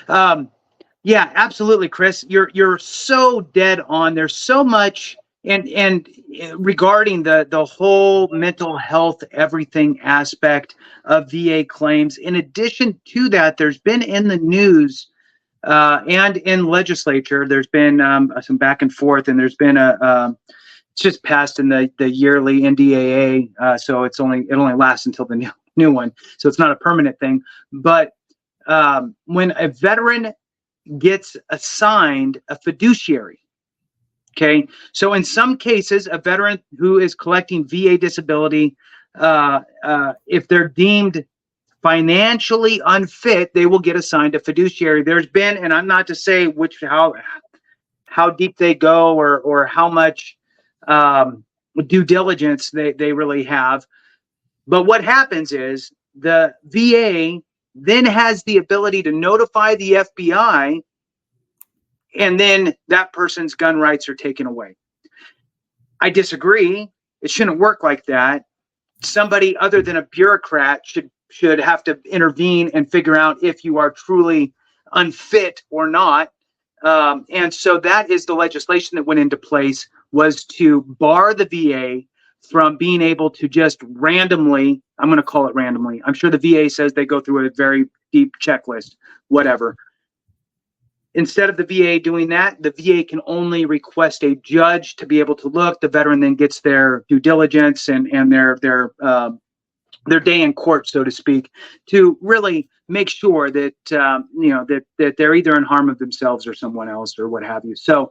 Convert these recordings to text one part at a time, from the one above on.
Um, yeah, absolutely, Chris. You're so dead on. There's so much, and regarding the whole mental health everything aspect of VA claims. In addition to that, there's been in the news and in legislature, there's been some back and forth, and there's been it's just passed in the yearly NDAA, so it only lasts until the new one, so it's not a permanent thing. But when a veteran gets assigned a fiduciary, okay, so in some cases, a veteran who is collecting VA disability, if they're deemed financially unfit, they will get assigned a fiduciary. There's been, and I'm not to say how deep they go or how much due diligence they really have, but what happens is the VA then has the ability to notify the FBI, and then that person's gun rights are taken away. I disagree. It shouldn't work like that. Somebody other than a bureaucrat should have to intervene and figure out if you are truly unfit or not. And so that is the legislation that went into place, was to bar the VA from being able to just randomly, I'm going to call it randomly. I'm sure the VA says they go through a very deep checklist, whatever. Instead of the VA doing that, the VA can only request a judge to be able to look. The veteran then gets their due diligence and their day in court, so to speak, to really make sure that that they're either in harm of themselves or someone else or what have you. So,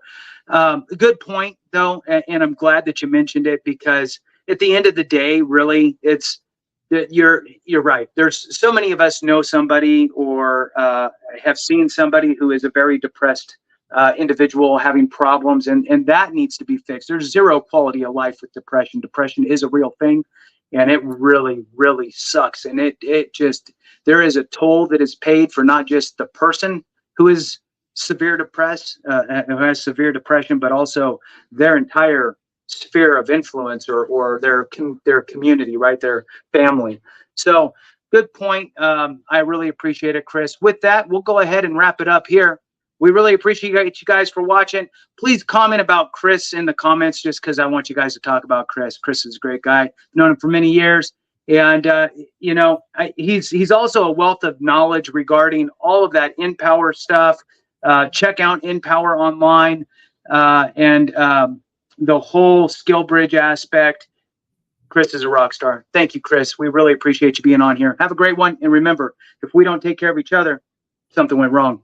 a good point though, and I'm glad that you mentioned it, because at the end of the day, really, it's that you're right. There's so many of us know somebody or have seen somebody who is a very depressed individual having problems, and that needs to be fixed. There's zero quality of life with depression. Depression is a real thing. And it really, really sucks. And it just, there is a toll that is paid for not just the person who is severe depressed, who has severe depression, but also their entire sphere of influence or their community, right? Their family. So good point. I really appreciate it, Chris. With that, we'll go ahead and wrap it up here. We really appreciate you guys for watching. Please comment about Chris in the comments, just because I want you guys to talk about Chris. Chris is a great guy. I've known him for many years. And, he's also a wealth of knowledge regarding all of that InPower stuff. Check out InPower online and the whole skill bridge aspect. Chris is a rock star. Thank you, Chris. We really appreciate you being on here. Have a great one. And remember, if we don't take care of each other, something went wrong.